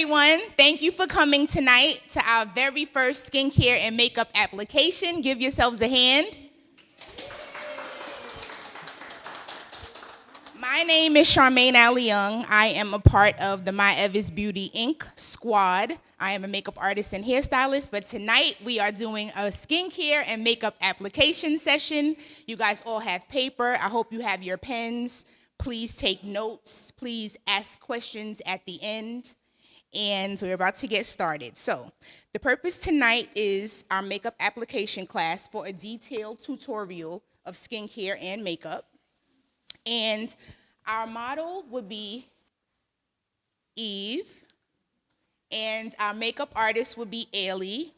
everyone. Thank you for coming tonight to our very first skincare and makeup application. Give yourselves a hand. My name is Charmaine Allie Young. I am a part of the MYEVIS Inc. squad. I am a makeup artist and hairstylist, but tonight we are doing a skincare and makeup application session. You guys all have paper. I hope you have your pens. Please take notes. Please ask questions at the end. And we're about to get started. So the purpose tonight is our makeup application class for a detailed tutorial of skincare and makeup. And our model would be Eve, and our makeup artist would be Ailey,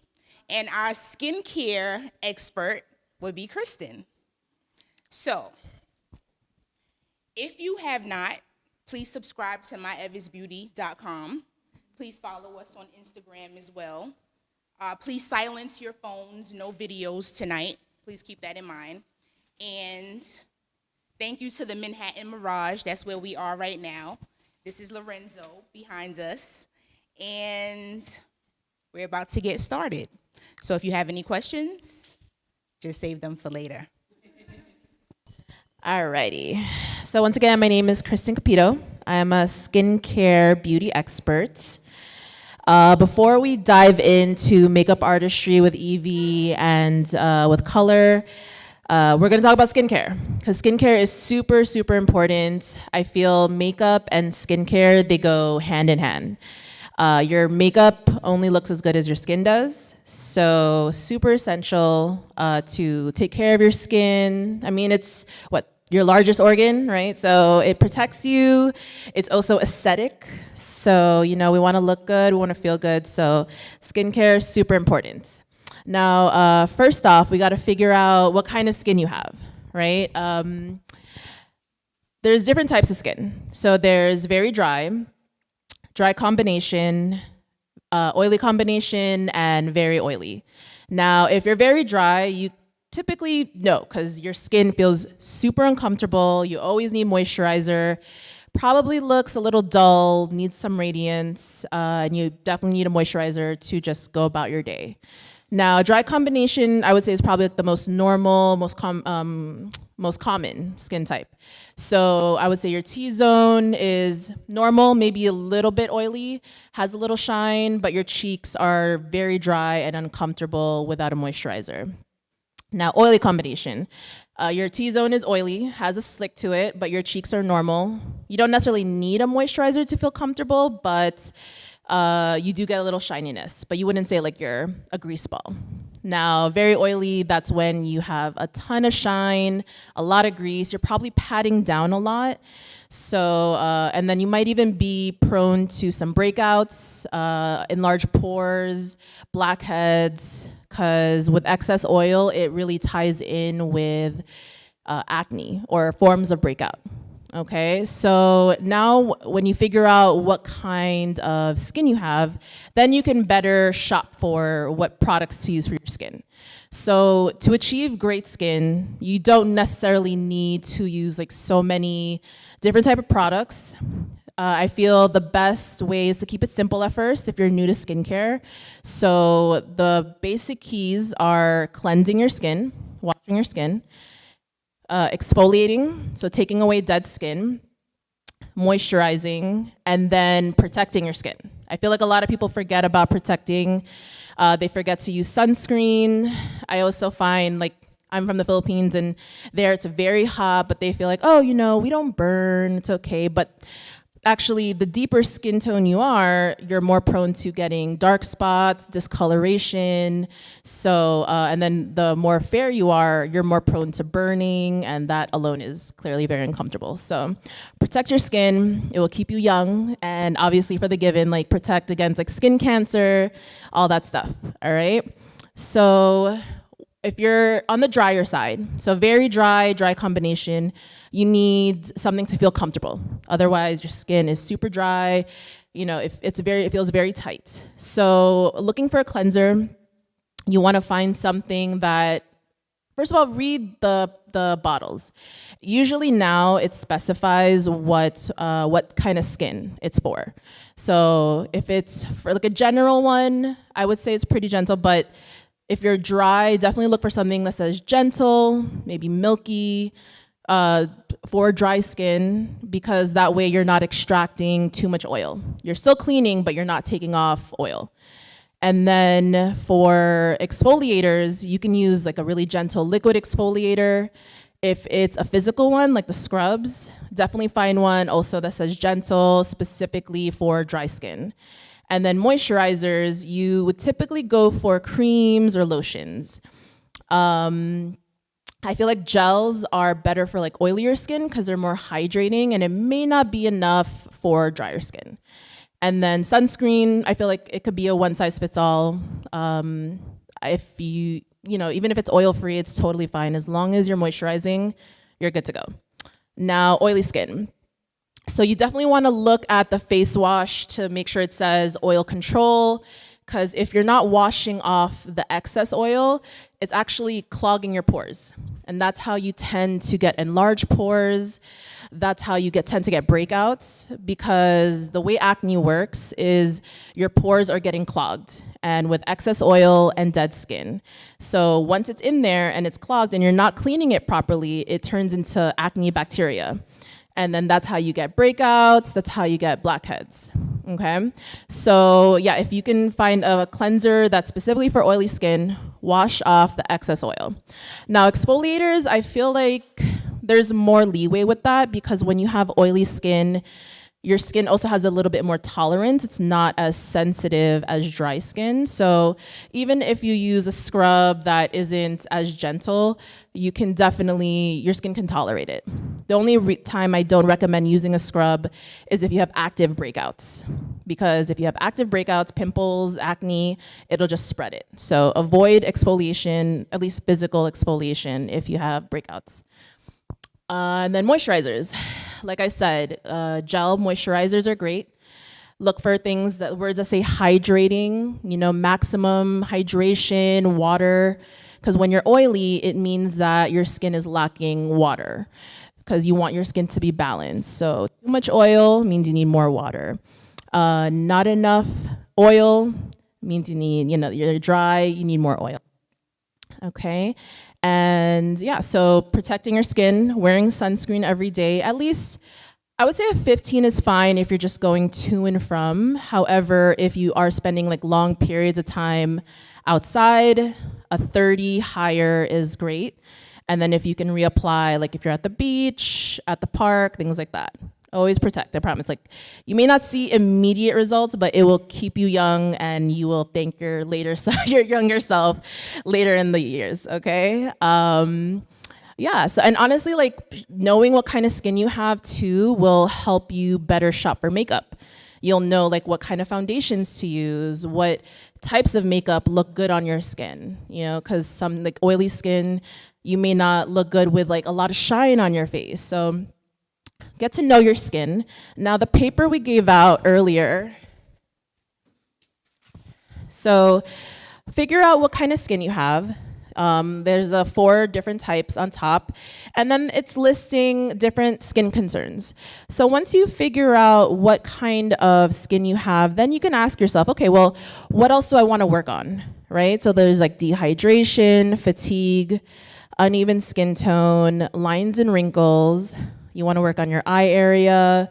and our skincare expert would be Kristen. So, if you have not, please subscribe to myevisbeauty.com. Please follow us on Instagram as well. Please silence your phones, no videos tonight. Please keep that in mind. And thank you to the Manhattan Mirage. That's where we are right now. This is Lorenzo behind us. And we're about to get started. So if you have any questions, just save them for later. Alrighty. So once again, my name is Kristen Capito. I am a skincare beauty expert. Before we dive into makeup artistry with Evie and with color, we're going to talk about skincare because skincare is super, super important. I feel makeup and skincare, they go hand in hand. Your makeup only looks as good as your skin does. So super essential to take care of your skin. I mean, it's your largest organ, right? So it protects you. It's also aesthetic. So, we want to look good. We want to feel good. So skincare is super important. Now, first off, we got to figure out what kind of skin you have, right? There's different types of skin. So there's very dry combination, oily combination, and very oily. Now, if you're very dry, you typically no, because your skin feels super uncomfortable. You always need moisturizer. Probably looks a little dull, needs some radiance, and you definitely need a moisturizer to just go about your day. Now, dry combination, I would say, is probably like the most normal, most common skin type. So I would say your T-zone is normal, maybe a little bit oily, has a little shine, but your cheeks are very dry and uncomfortable without a moisturizer. Now, oily combination. Your T-zone is oily, has a slick to it, but your cheeks are normal. You don't necessarily need a moisturizer to feel comfortable, but you do get a little shininess, but you wouldn't say like you're a grease ball. Now, very oily, that's when you have a ton of shine, a lot of grease. You're probably patting down a lot. So, and then you might even be prone to some breakouts, enlarged pores, blackheads, because with excess oil, it really ties in with acne or forms of breakout. Okay, so now when you figure out what kind of skin you have, then you can better shop for what products to use for your skin. So to achieve great skin, you don't necessarily need to use like so many different type of products. I feel the best way is to keep it simple at first if you're new to skincare. So the basic keys are cleansing your skin, washing your skin, exfoliating, so taking away dead skin, moisturizing, and then protecting your skin. I feel like a lot of people forget about protecting. They forget to use sunscreen. I also find, like, I'm from the Philippines, and there it's very hot, but they feel like, oh, we don't burn, it's okay. But actually, the deeper skin tone you are, you're more prone to getting dark spots, discoloration. So, and then the more fair you are, you're more prone to burning, and that alone is clearly very uncomfortable. So protect your skin. It will keep you young, and obviously for the given, like protect against like skin cancer, all that stuff, all right? So if you're on the drier side, so very dry combination, you need something to feel comfortable. Otherwise, your skin is super dry. If it feels very tight. So looking for a cleanser, you want to find something that First of all, read the bottles. Usually now it specifies what kind of skin it's for. So if it's for like a general one, I would say it's pretty gentle, but if you're dry, definitely look for something that says gentle, maybe milky, for dry skin, because that way you're not extracting too much oil. You're still cleaning, but you're not taking off oil. And then for exfoliators, you can use like a really gentle liquid exfoliator. If it's a physical one, like the scrubs, definitely find one also that says gentle, specifically for dry skin. And then moisturizers, you would typically go for creams or lotions. I feel like gels are better for like oilier skin because they're more hydrating, and it may not be enough for drier skin. And then sunscreen, I feel like it could be a one size fits all. If even if it's oil free, it's totally fine. As long as you're moisturizing, you're good to go. Now, oily skin. So you definitely want to look at the face wash to make sure it says oil control, because if you're not washing off the excess oil, it's actually clogging your pores. And that's how you tend to get enlarged pores. That's how you tend to get breakouts, because the way acne works is your pores are getting clogged and with excess oil and dead skin. So once it's in there and it's clogged and you're not cleaning it properly, it turns into acne bacteria. And then that's how you get breakouts, that's how you get blackheads, okay? So yeah, if you can find a cleanser that's specifically for oily skin, wash off the excess oil. Now exfoliators, I feel like there's more leeway with that, because when you have oily skin, your skin also has a little bit more tolerance. It's not as sensitive as dry skin. So even if you use a scrub that isn't as gentle, your skin can tolerate it. The only time I don't recommend using a scrub is if you have active breakouts. Because if you have active breakouts, pimples, acne, it'll just spread it. So avoid exfoliation, at least physical exfoliation, if you have breakouts. And then moisturizers. Like I said, gel moisturizers are great. Look for words that say hydrating, maximum hydration, water. Because when you're oily, it means that your skin is lacking water, because you want your skin to be balanced. So too much oil means you need more water. Not enough oil means you're dry, you need more oil. Okay. And yeah, so protecting your skin, wearing sunscreen every day, at least I would say a 15 is fine if you're just going to and from. However, if you are spending like long periods of time outside, a 30 higher is great. And then if you can reapply, like if you're at the beach, at the park, things like that. Always protect, I promise. Like, you may not see immediate results, but it will keep you young, and you will thank your younger self later in the years, okay? Yeah, so, and honestly, like, knowing what kind of skin you have too will help you better shop for makeup. You'll know like what kind of foundations to use, what types of makeup look good on your skin, because some like oily skin, you may not look good with like a lot of shine on your face. So get to know your skin. Now, the paper we gave out earlier, so figure out what kind of skin you have. There's 4 different types on top, and then it's listing different skin concerns. So once you figure out what kind of skin you have, then you can ask yourself, okay, well, what else do I want to work on, right? So there's like dehydration, fatigue, uneven skin tone, lines and wrinkles. You want to work on your eye area,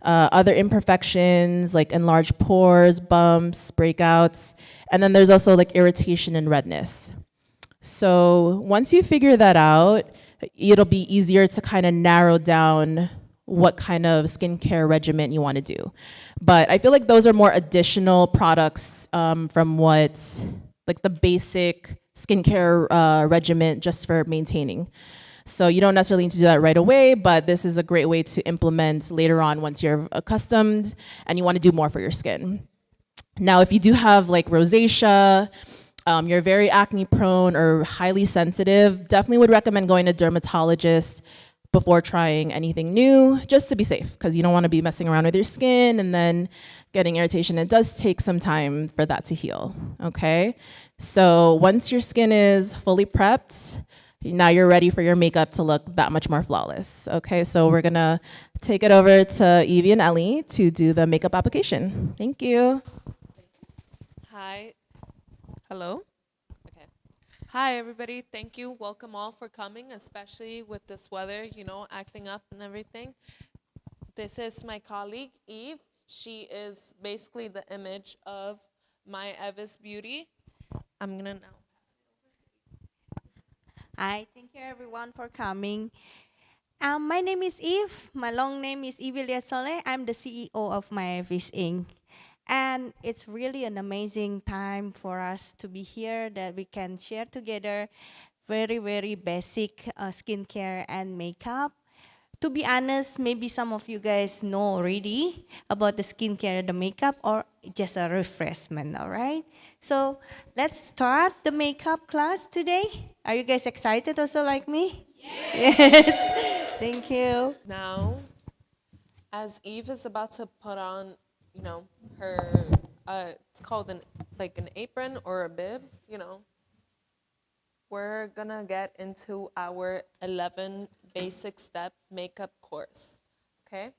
other imperfections like enlarged pores, bumps, breakouts, and then there's also like irritation and redness. So once you figure that out, it'll be easier to kind of narrow down what kind of skincare regimen you want to do. But I feel like those are more additional products from what, like the basic skincare regimen just for maintaining. So you don't necessarily need to do that right away, but this is a great way to implement later on once you're accustomed and you want to do more for your skin. Now, if you do have like rosacea, you're very acne prone or highly sensitive, definitely would recommend going to a dermatologist before trying anything new, just to be safe, because you don't want to be messing around with your skin and then getting irritation. It does take some time for that to heal, okay? So once your skin is fully prepped, Now you're ready for your makeup to look that much more flawless. Okay, so we're gonna take it over to Evie and Ellie to do the makeup application. Thank you. Hi. Hello? Okay. Hi, everybody. Thank you. Welcome all for coming, especially with this weather, acting up and everything. This is my colleague, Eve. She is basically the image of MYEVIS Beauty. I'm going to now. Hi, thank you everyone for coming. My name is Eve. My long name is Evilia Soleh. I'm the CEO of MYEVIS Inc. And it's really an amazing time for us to be here that we can share together very, very basic skincare and makeup. To be honest, maybe some of you guys know already about the skincare and the makeup or just a refreshment, all right? So let's start the makeup class today. Are you guys excited also like me? Yes. Thank you. Now, as Eve is about to put on, her, it's called an apron or a bib, we're gonna get into our 11 basic step makeup course, okay?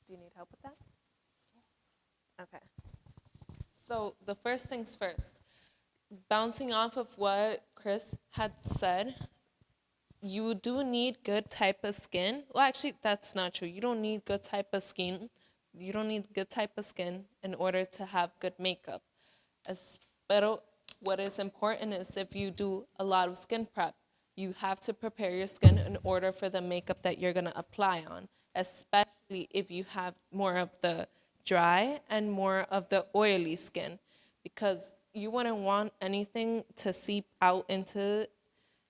Do you need help with that? Okay. So the first things first, bouncing off of what Chris had said, you do need good type of skin. Well, actually, that's not true. You don't need good type of skin. You don't need good type of skin in order to have good makeup. Pero what is important is if you do a lot of skin prep, you have to prepare your skin in order for the makeup that you're gonna apply on, especially if you have more of the dry and more of the oily skin, because you wouldn't want anything to seep out into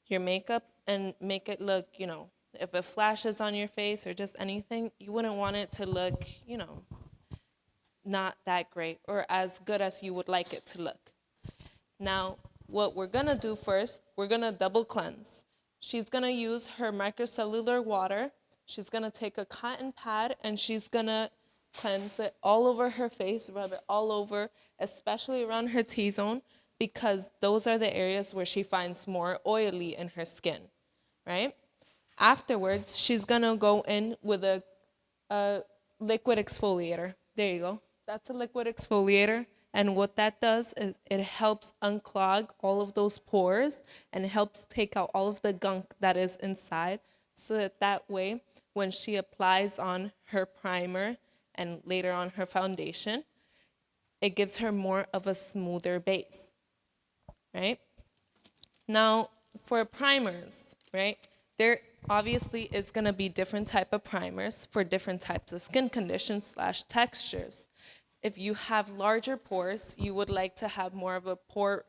your makeup and make it look, if it flashes on your face or just anything, you wouldn't want it to look, not that great or as good as you would like it to look. Now, what we're gonna do first, we're gonna double cleanse. She's gonna use her microcellular water. She's gonna take a cotton pad and she's gonna cleanse it all over her face, rub it all over, especially around her T-zone, because those are the areas where she finds more oily in her skin, right? Afterwards, she's gonna go in with a liquid exfoliator. There you go. That's a liquid exfoliator. And what that does is it helps unclog all of those pores and it helps take out all of the gunk that is inside, so that way, when she applies on her primer and later on her foundation, it gives her more of a smoother base, right? Now, for primers, right, there obviously is going to be different type of primers for different types of skin conditions / textures. If you have larger pores, you would like to have more of a pore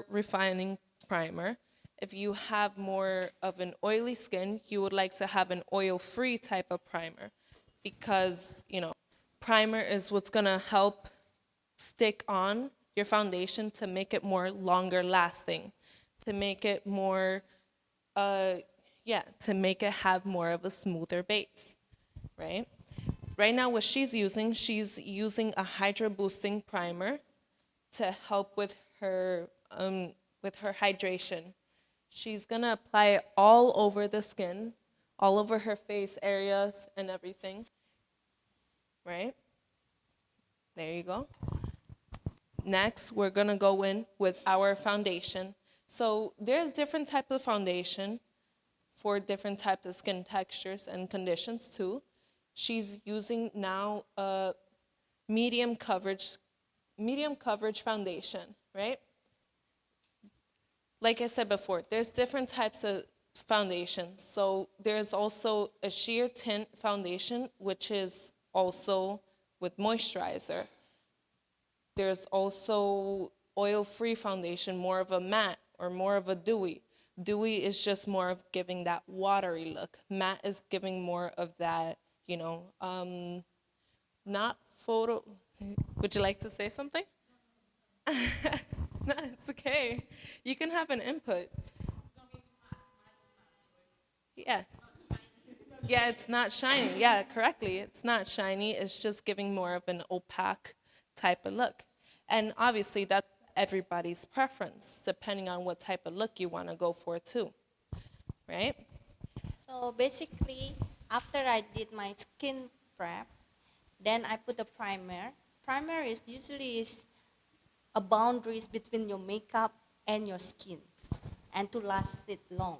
refining primer. If you have more of an oily skin, you would like to have an oil-free type of primer, because, primer is what's going to help stick on your foundation to make it more longer lasting, to make it more, to make it have more of a smoother base, right? Right now, what she's using a hydro boosting primer to help with her hydration. She's gonna apply it all over the skin, all over her face areas and everything, right? There you go. Next, we're gonna go in with our foundation. So there's different types of foundation for different types of skin textures and conditions too. She's using now a medium coverage foundation, right? Like I said before, there's different types of foundations. So there's also a sheer tint foundation, which is also with moisturizer. There's also oil-free foundation, more of a matte or more of a dewy. Dewy is just more of giving that watery look. Matte is giving more of that, not photo. Would you like to say something? No, it's okay. You can have an input. Yeah. Yeah, it's not shiny. Yeah, correctly. It's not shiny. It's just giving more of an opaque type of look. And obviously, that's everybody's preference, depending on what type of look you want to go for too, right? So basically, after I did my skin prep, then I put a primer. Primer is usually a boundaries between your makeup and your skin, and to last it long.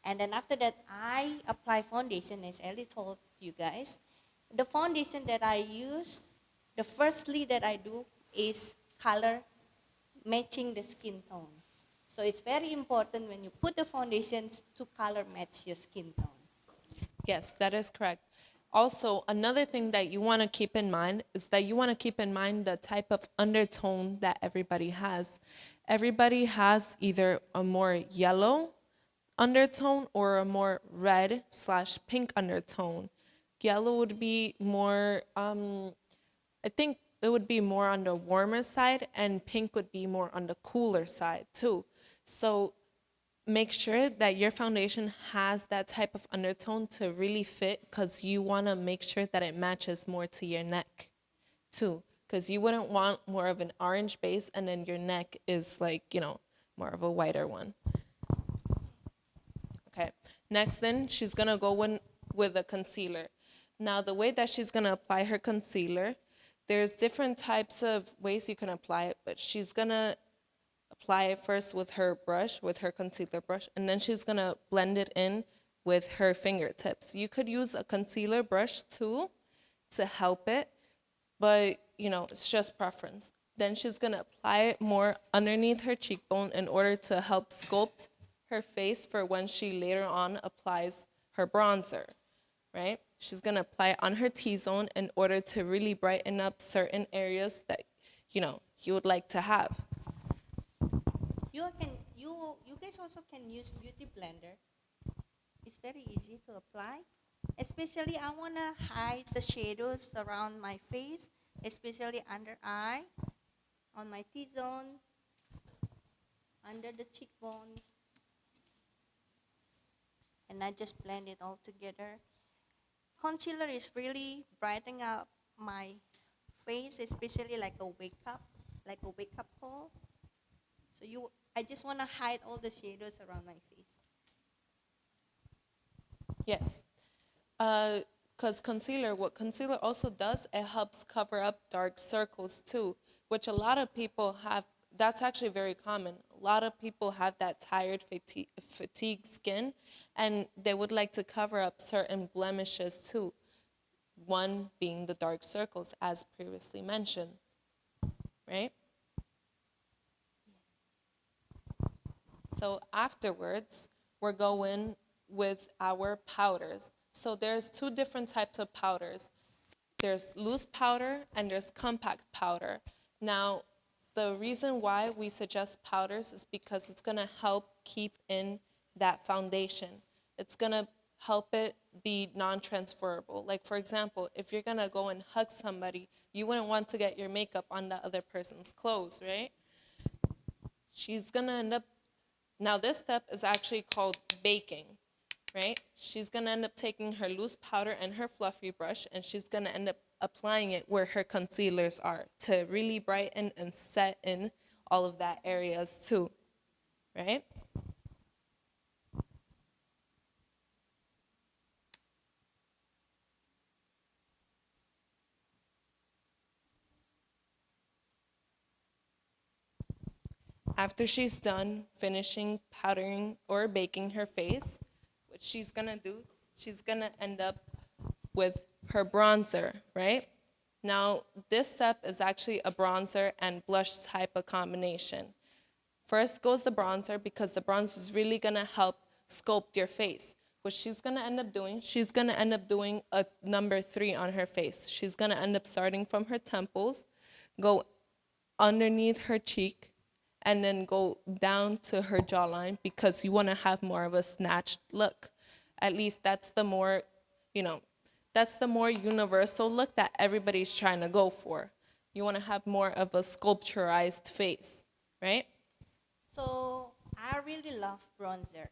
And then after that, I apply foundation, as Ellie told you guys. The foundation that I use, the firstly that I do is color matching the skin tone. So it's very important when you put the foundations to color match your skin tone. Yes, that is correct. Also, another thing that you want to keep in mind is that you want to keep in mind the type of undertone that everybody has. Everybody has either a more yellow undertone or a more red slash pink undertone. Yellow would be more, I think it would be more on the warmer side, and pink would be more on the cooler side too. So make sure that your foundation has that type of undertone to really fit, because you want to make sure that it matches more to your neck too, because you wouldn't want more of an orange base and then your neck is like, more of a whiter one. Okay, next then she's gonna go in with a concealer. Now the way that she's gonna apply her concealer, there's different types of ways you can apply it, but she's gonna apply it first with her brush, with her concealer brush, and then she's gonna blend it in with her fingertips. You could use a concealer brush too to help it, but it's just preference. Then she's gonna apply it more underneath her cheekbone in order to help sculpt her face for when she later on applies her bronzer, right? She's gonna apply it on her T-zone in order to really brighten up certain areas that, you would like to have. You guys also can use beauty blender. It's very easy to apply. Especially I wanna hide the shadows around my face, especially under eye, on my T-zone, under the cheekbones. And I just blend it all together. Concealer is really brightening up my face, especially like a wake up call. So I just want to hide all the shadows around my face. Yes, because what concealer also does, it helps cover up dark circles too, which a lot of people have. That's actually very common. A lot of people have that tired, fatigued skin, and they would like to cover up certain blemishes too. One being the dark circles, as previously mentioned, right? So afterwards, we're going with our powders. So there's two different types of powders. There's loose powder and there's compact powder. Now, the reason why we suggest powders is because it's gonna help keep in that foundation. It's gonna help it be non-transferable. Like for example, if you're gonna go and hug somebody, you wouldn't want to get your makeup on the other person's clothes, right? She's gonna end up, now this step is actually called baking, right? She's gonna end up taking her loose powder and her fluffy brush, and she's gonna end up applying it where her concealers are to really brighten and set in all of that areas too, right? After she's done finishing powdering or baking her face, what she's gonna do, she's gonna end up with her bronzer, right? Now, this step is actually a bronzer and blush type of combination. First goes the bronzer, because the bronzer is really gonna help sculpt your face. What she's gonna end up doing, she's gonna end up doing a number 3 on her face. She's gonna end up starting from her temples, go underneath her cheek, and then go down to her jawline, because you wanna have more of a snatched look. At least that's the more, that's the more universal look that everybody's trying to go for. You wanna have more of a sculpturized face, right? So I really love bronzer.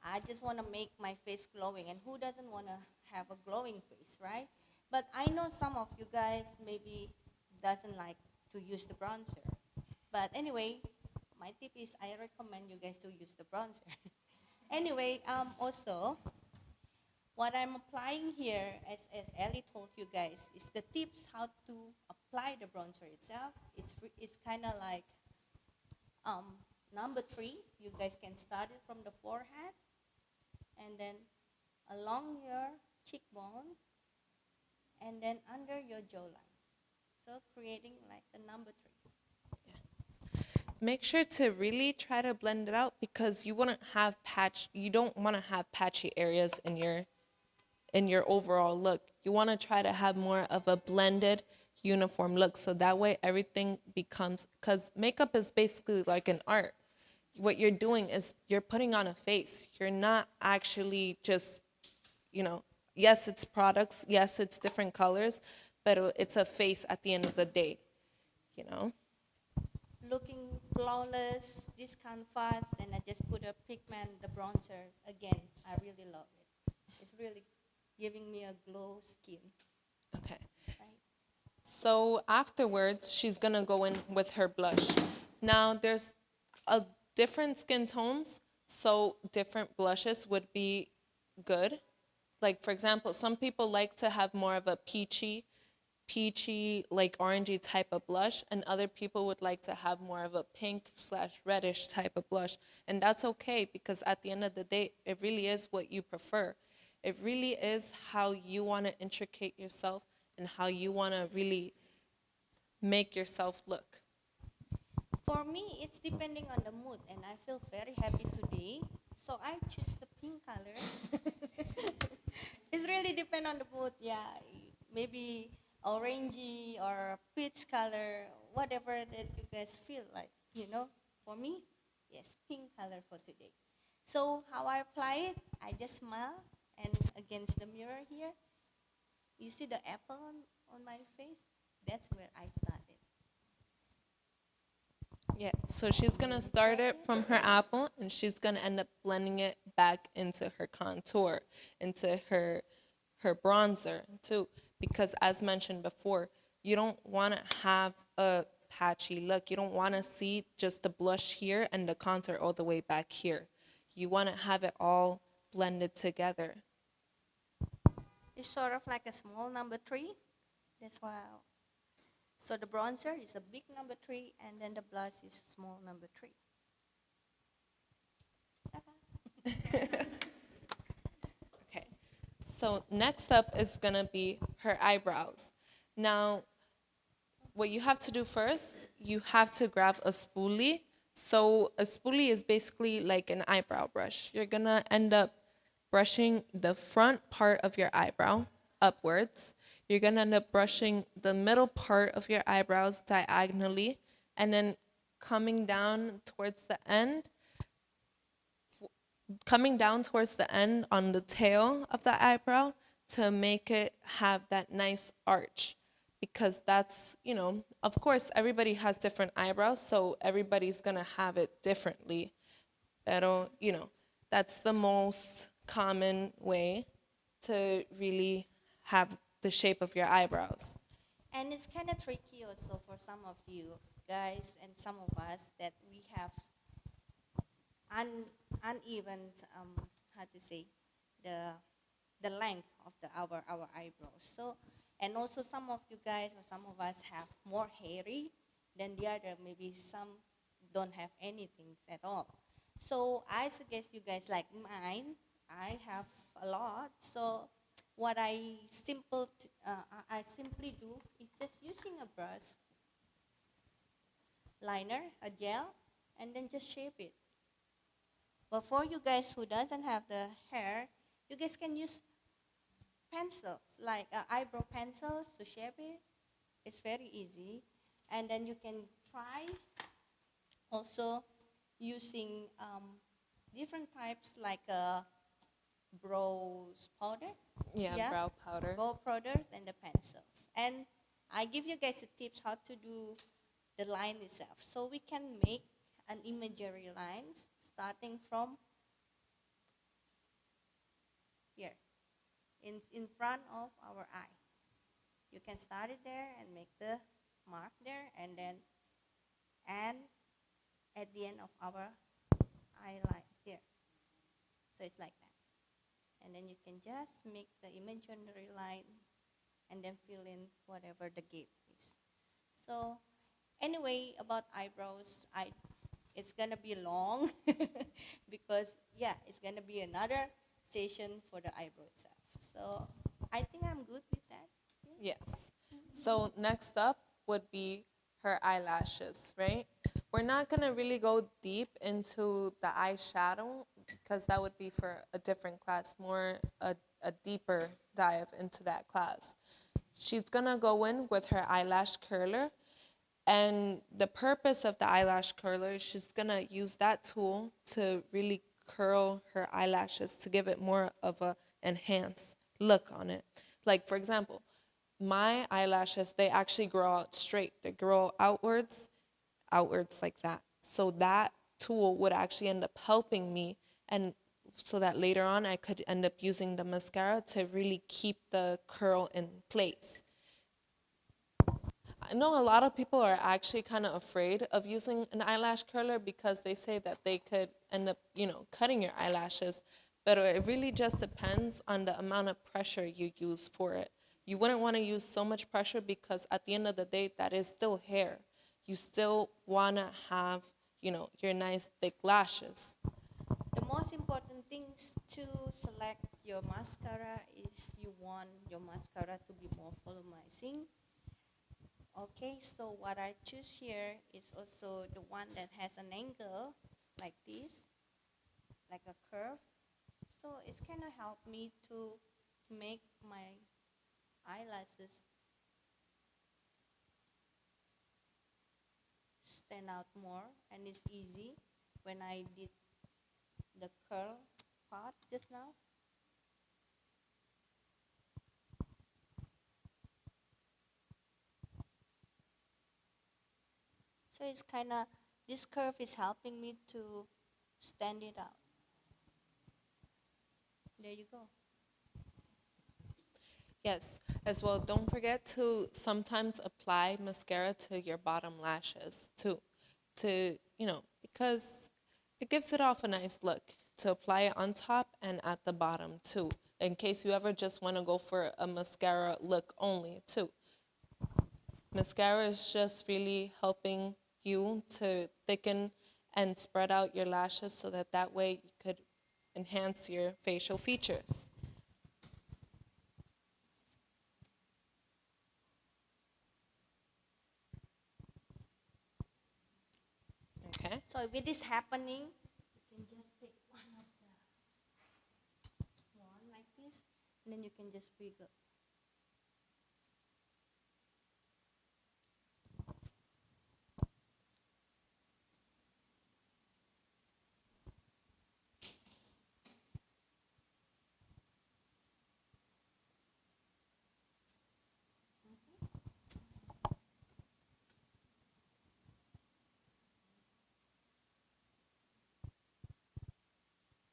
I just want to make my face glowing, and who doesn't want to have a glowing face, right? But I know some of you guys maybe doesn't like to use the bronzer. But anyway, my tip is I recommend you guys to use the bronzer. Anyway, also, what I'm applying here, as Ellie told you guys, is the tips how to apply the bronzer itself. It's kind of like number 3. You guys can start it from the forehead and then along your cheekbone and then under your jawline. So creating like the number 3. Make sure to really try to blend it out because you don't want to have patchy areas in your overall look. You want to try to have more of a blended, uniform look. So that way everything becomes, because makeup is basically like an art. What you're doing is you're putting on a face. You're not actually just, yes, it's products, yes, it's different colors, but it's a face at the end of the day, Looking flawless, this canvas, and I just put a pigment, the bronzer. Again, I really love it. It's really giving me a glow skin. Okay. Right? So afterwards, she's gonna go in with her blush. Now there's a different skin tones, so different blushes would be good. Like for example, some people like to have more of a peachy, like orangey type of blush, and other people would like to have more of a pink/reddish type of blush. And that's okay because at the end of the day, it really is what you prefer. It really is how you want to intricate yourself and how you want to really make yourself look. For me, it's depending on the mood, and I feel very happy today, so I choose the pink color. It's really depend on the mood, yeah. Maybe orangey or peach color, whatever that you guys feel like, For me, yes, pink color for today. So how I apply it, I just smile, and against the mirror here, you see the apple on my face? That's where I started. Yeah, so she's gonna start it from her apple and she's gonna end up blending it back into her contour, into her bronzer too. Because as mentioned before, you don't wanna have a patchy look. You don't wanna see just the blush here and the contour all the way back here. You wanna have it all blended together. It's sort of like a small number 3. That's why. So the bronzer is a big number 3, and then the blush is small number 3. Okay, so next up is gonna be her eyebrows. Now, what you have to do first, you have to grab a spoolie. So a spoolie is basically like an eyebrow brush. You're gonna end up brushing the front part of your eyebrow upwards. You're gonna end up brushing the middle part of your eyebrows diagonally, and then coming down towards the end on the tail of the eyebrow to make it have that nice arch. Because that's, of course, everybody has different eyebrows, so everybody's gonna have it differently. Pero, that's the most common way to really have the shape of your eyebrows. And it's kind of tricky also for some of you guys and some of us that we have uneven, how to say, the length of our eyebrows. So, and also some of you guys or some of us have more hairy than the other. Maybe some don't have anything at all. So I suggest you guys like mine. I have a lot. So what I simply do is just using a brush, liner, a gel, and then just shape it. But for you guys who doesn't have the hair, you guys can use pencils, like eyebrow pencils to shape it. It's very easy. And then you can try also using different types like brow powder. Yeah, brow powder. Brow powders and the pencils. And I give you guys the tips how to do the line itself. So we can make an imaginary lines starting from here, in front of our eye. You can start it there and make the mark there, and then and at the end of our eyelid here. So it's like that. And then you can just make the imaginary line and then fill in whatever the gap is. So anyway, about eyebrows, it's gonna be long because yeah, it's gonna be another session for the eyebrow itself. So I think I'm good with that. Yes. So next up would be her eyelashes, right? We're not going to really go deep into the eyeshadow because that would be for a different class, more a deeper dive into that class. She's going to go in with her eyelash curler. And the purpose of the eyelash curler, she's going to use that tool to really curl her eyelashes to give it more of a enhanced look on it. Like, for example, my eyelashes, they actually grow out straight. They grow outwards like that. So that tool would actually end up helping me, and so that later on I could end up using the mascara to really keep the curl in place. I know a lot of people are actually kind of afraid of using an eyelash curler because they say that they could end up, cutting your eyelashes, but it really just depends on the amount of pressure you use for it. You wouldn't want to use so much pressure because at the end of the day, that is still hair. You still want to have, your nice thick lashes. The most important things to select your mascara is you want your mascara to be more volumizing. Okay, so what I choose here is also the one that has an angle like this, like a curve. So it's kind of helped me to make my eyelashes stand out more, and it's easy when I did the curl part just now. So it's kind of, this curve is helping me to stand it out. There you go. Yes, as well, don't forget to sometimes apply mascara to your bottom lashes too, because it gives it off a nice look, to apply it on top and at the bottom too, in case you ever just want to go for a mascara look only too. Mascara is just really helping you to thicken and spread out your lashes so that way you could enhance your facial features. Okay. So if it is happening, you can just take one like this, and then you can just wiggle.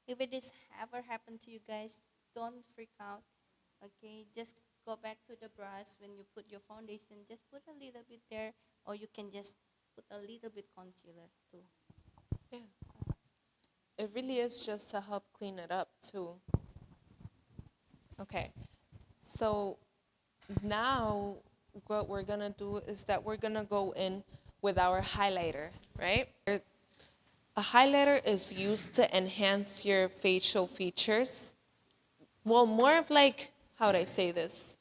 If it is ever happened to you guys, don't freak out. Okay, just go back to the brush when you put your foundation. Just put a little bit there, or you can just put a little bit concealer too. Yeah. It really is just to help clean it up too. Okay. So now what we're gonna do is that we're gonna go in with our highlighter, right? A highlighter is used to enhance your facial features. Well, more of like, how would I say this?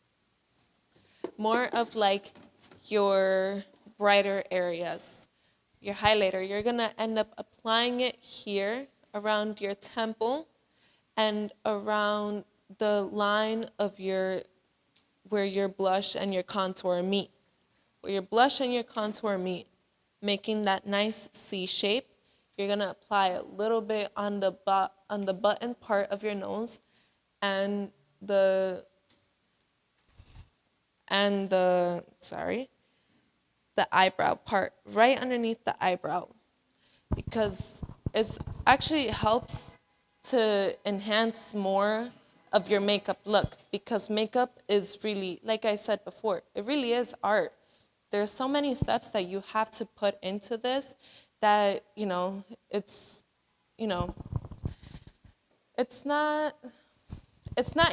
More of like your brighter areas. Your highlighter, you're gonna end up applying it here around your temple and around the line of where your blush and your contour meet. Where your blush and your contour meet, making that nice C shape. You're gonna apply a little bit on the button part of your nose and the eyebrow part, right underneath the eyebrow, because it actually helps to enhance more of your makeup look, because makeup is really, like I said before, it really is art. there's so many steps that you have to put into this that, it's, you know, it's not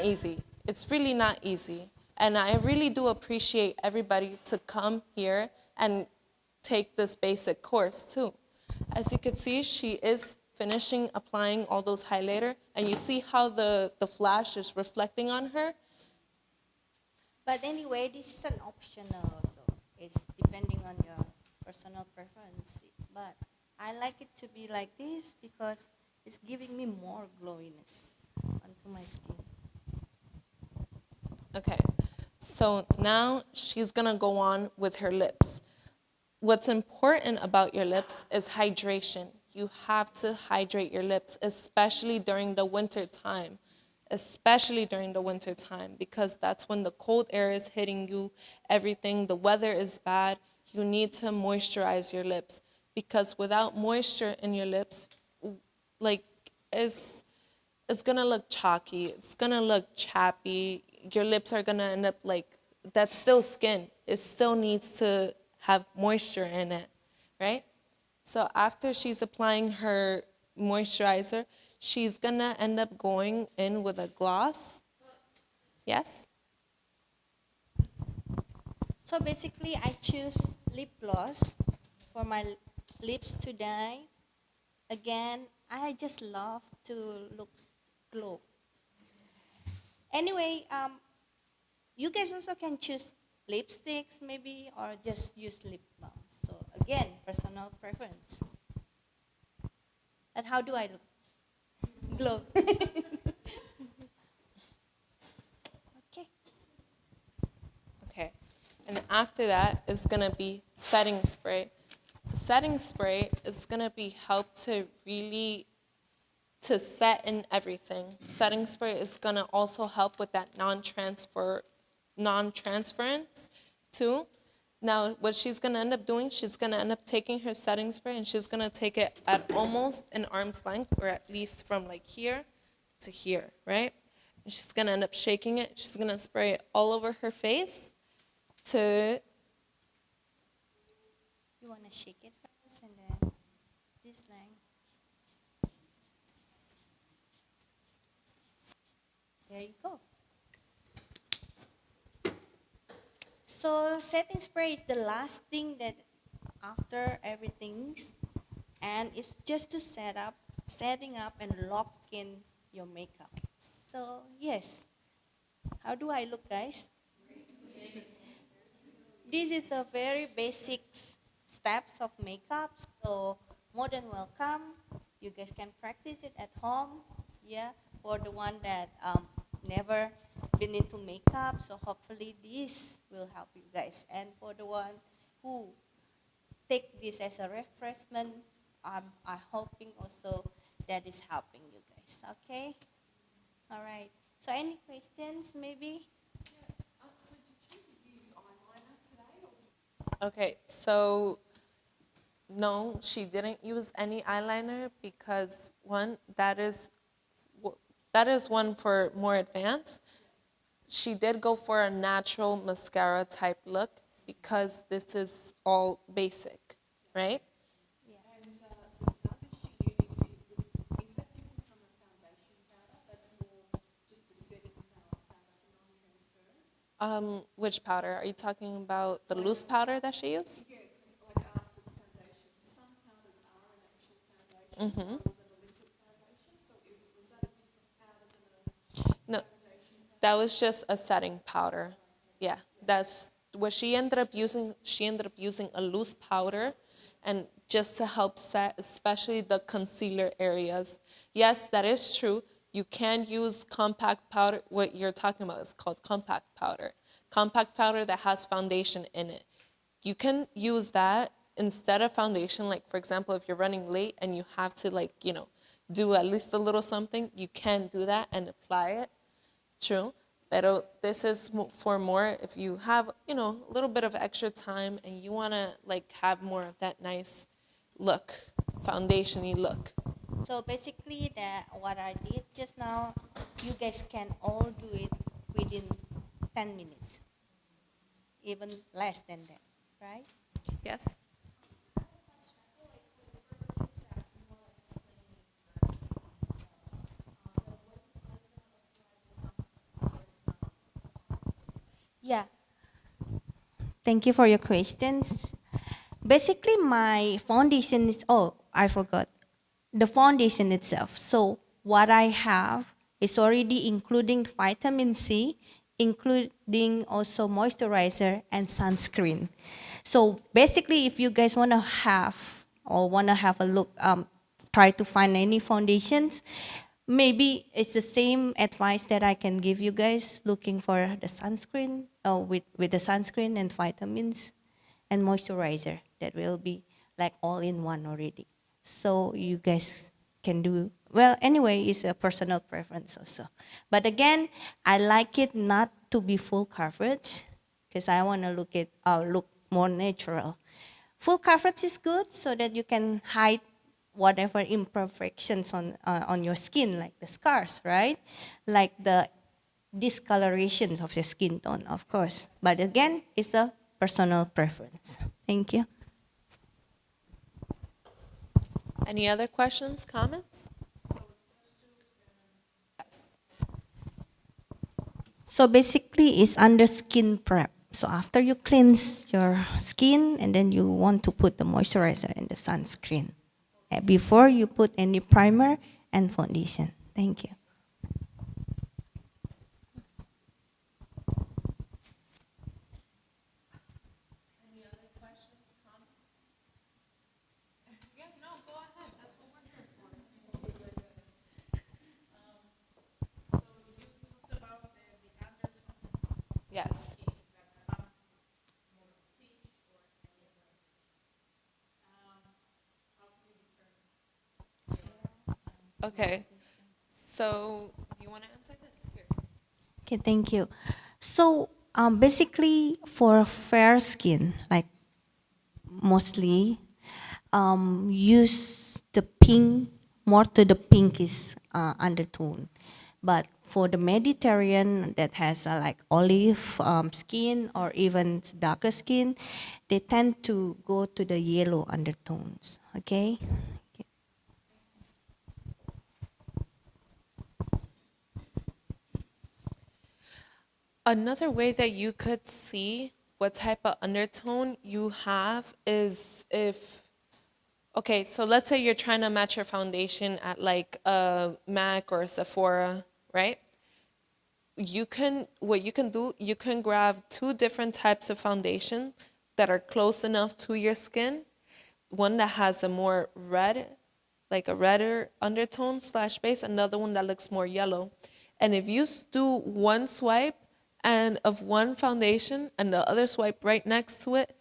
easy. It's really not easy. And I really do appreciate everybody to come here and take this basic course too. As you can see, she is finishing applying all those highlighter, and you see how the flash is reflecting on her. But anyway, this is an optional, so it's depending on your personal preference. But I like it to be like this because it's giving me more glowiness onto my skin. Okay, so now she's gonna go on with her lips. What's important about your lips is hydration. You have to hydrate your lips, especially during the winter time. Especially during the winter time, because that's when the cold air is hitting you, everything, the weather is bad. You need to moisturize your lips, because without moisture in your lips, like, it's gonna look chalky, it's gonna look chappy. Your lips are gonna end up like, that's still skin. It still needs to have moisture in it, right? So after she's applying her moisturizer, she's gonna end up going in with a gloss. Yes? So basically, I choose lip gloss for my lips today. Again, I just love to look glow. Anyway, you guys also can choose lipsticks maybe, or just use lip balm. So again, personal preference. And how do I look? Glow. Okay. Okay. And after that is gonna be setting spray. The setting spray is gonna be help to really to set in everything. Setting spray is gonna also help with that non-transference too. Now, what she's gonna end up doing, she's gonna end up taking her setting spray and she's gonna take it at almost an arm's length, or at least from like here to here, right? And she's gonna end up shaking it. She's gonna spray it all over her face to, You want to shake it first and then this length. There you go. So setting spray is the last thing that after everything's, and it's just to setting up and lock in your makeup. So yes, how do I look, guys? This is a very basic steps of makeup, so more than welcome. You guys can practice it at home, yeah, for the one that never been into makeup, so hopefully this will help you guys. And for the one who take this as a refreshment, I'm hoping also that is helping you guys, okay? All right, so any questions maybe? okay, so no, she didn't use any eyeliner because one, that is one for more advanced. She did go for a natural mascara type look because this is all basic, right? And how did she use it? Is that different from a foundation powder? That's more just a setting powder for non-transference? Which powder? Are you talking about the loose powder that she used? Yeah, because like after the foundation, some powders are an actual foundation rather than a liquid foundation. So was that a different powder than a No, foundation powder? that was just a setting powder. Yeah, that's what she ended up using. She ended up using a loose powder, and just to help set, especially the concealer areas. Yes, that is true. You can use compact powder. What you're talking about is called compact powder. Compact powder that has foundation in it. You can use that instead of foundation. Like, for example, if you're running late and you have to, like, do at least a little something, you can do that and apply it. True. Pero this is for more if you have, a little bit of extra time and you want to, like, have more of that nice look, foundation-y look. So basically, what I did just now, you guys can all do it within 10 minutes, even less than that. right? Yes? Yeah. Thank you for your questions. Basically, my foundation is, oh, I forgot. The foundation itself. So what I have is already including vitamin C, including also moisturizer and sunscreen. So basically, if you guys want to have or want to have a look, try to find any foundations, maybe it's the same advice that I can give you guys looking for the sunscreen, with the sunscreen and vitamins and moisturizer that will be like all in one already. So you guys can do, well, anyway, it's a personal preference also. But again, I like it not to be full coverage because I want to look more natural. Full coverage is good so that you can hide whatever imperfections on your skin, like the scars, right? Like the discolorations of your skin tone, of course. But again, it's a personal preference. Thank you. Any other questions, comments? Yes. So basically, it's under skin prep. So after you cleanse your skin, and then you want to put the moisturizer and the sunscreen before you put any primer and foundation. Thank you. Yes. Okay. So, do you want to answer this? Here. Okay, thank you. So basically, for fair skin, like mostly, use the pink, more to the pinkish undertone. But for the Mediterranean that has like olive skin or even darker skin, they tend to go to the yellow undertones. Okay. Another way that you could see what type of undertone you have is if, okay, so let's say you're trying to match your foundation at like a MAC or a Sephora, right? What you can do, you can grab two different types of foundation that are close enough to your skin. One that has a more red, like a redder undertone slash base, another one that looks more yellow. And if you do one swipe and of one foundation and the other swipe right next to it,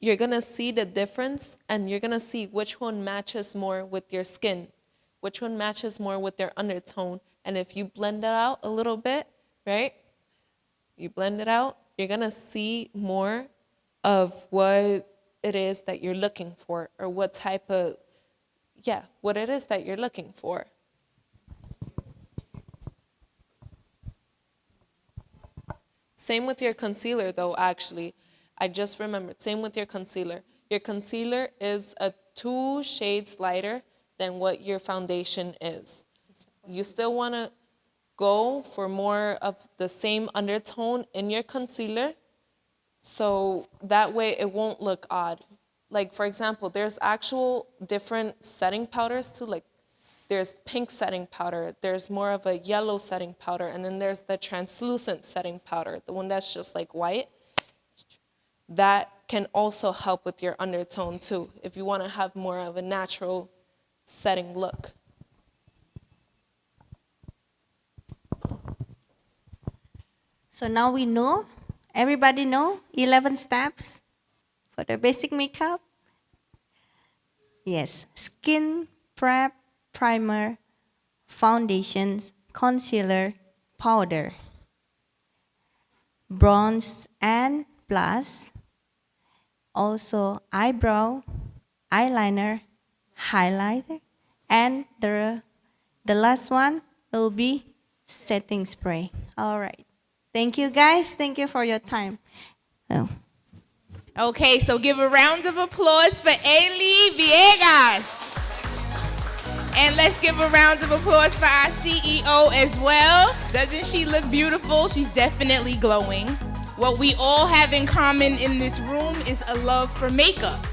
you're gonna see the difference and you're gonna see which one matches more with your skin, which one matches more with their undertone. And if you blend it out a little bit, right? You blend it out, you're gonna see more of what it is that you're looking for or what type of, yeah, what it is that you're looking for. Same with your concealer though, actually. I just remembered, same with your concealer. Your concealer is a 2 shades lighter than what your foundation is. You still wanna go for more of the same undertone in your concealer, so that way it won't look odd. Like for example, there's actual different setting powders too, like there's pink setting powder, there's more of a yellow setting powder, and then there's the translucent setting powder, the one that's just like white. That can also help with your undertone too, if you want to have more of a natural setting look. So now we know, everybody know 11 steps for the basic makeup? Yes, skin prep, primer, foundations, concealer, powder, bronze and blush, also eyebrow, eyeliner, highlighter, and the last one will be setting spray. All right. Thank you guys. Thank you for your time. Oh. Okay, so give a round of applause for Eli Villegas. And let's give a round of applause for our CEO as well. Doesn't she look beautiful? She's definitely glowing. What we all have in common in this room is a love for makeup.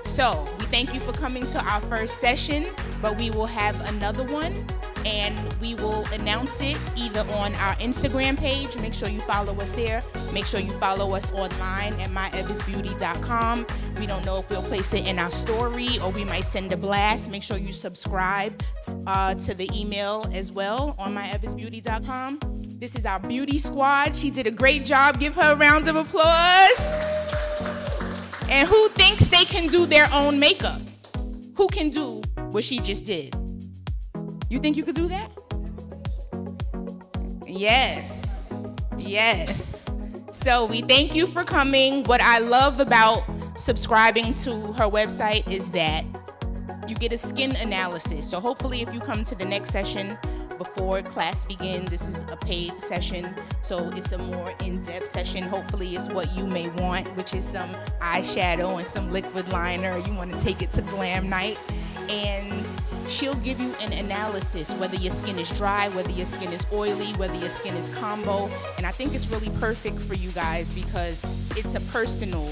So we thank you for coming to our first session, but we will have another one, and we will announce it either on our Instagram page. Make sure you follow us there. Make sure you follow us online at myevisbeauty.com. We don't know if we'll place it in our story or we might send a blast. Make sure you subscribe to the email as well on myevisbeauty.com. This is our beauty squad. She did a great job. Give her a round of applause. And who thinks they can do their own makeup? Who can do what she just did? You think you could do that? Yes. Yes. So we thank you for coming. What I love about subscribing to her website is that you get a skin analysis. So hopefully if you come to the next session before class begins, this is a paid session, so it's a more in-depth session. Hopefully it's what you may want, which is some eyeshadow and some liquid liner. You want to take it to glam night. And she'll give you an analysis, whether your skin is dry, whether your skin is oily, whether your skin is combo. And I think it's really perfect for you guys because it's a personal,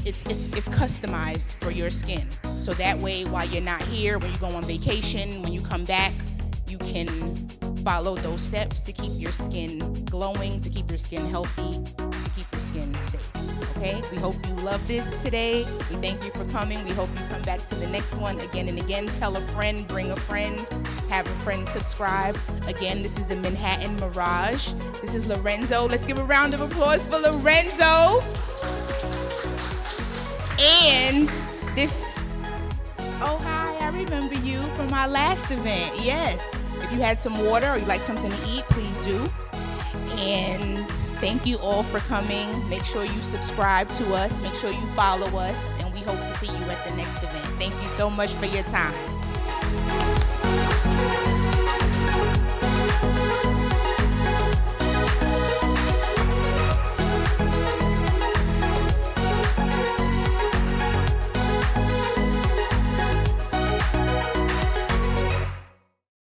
it's customized for your skin. So that way, while you're not here, when you go on vacation, when you come back, you can follow those steps to keep your skin glowing, to keep your skin healthy, to keep your skin safe. Okay? We hope you love this today. We thank you for coming. We hope you come back to the next one again and again. Tell a friend, bring a friend, have a friend subscribe. Again, this is the Manhattan Mirage. This is Lorenzo. Let's give a round of applause for Lorenzo. And this, oh hi, I remember you from our last event. Yes. If you had some water or you'd like something to eat, please do. And thank you all for coming. Make sure you subscribe to us. Make sure you follow us. And we hope to see you at the next event. Thank you so much for your time.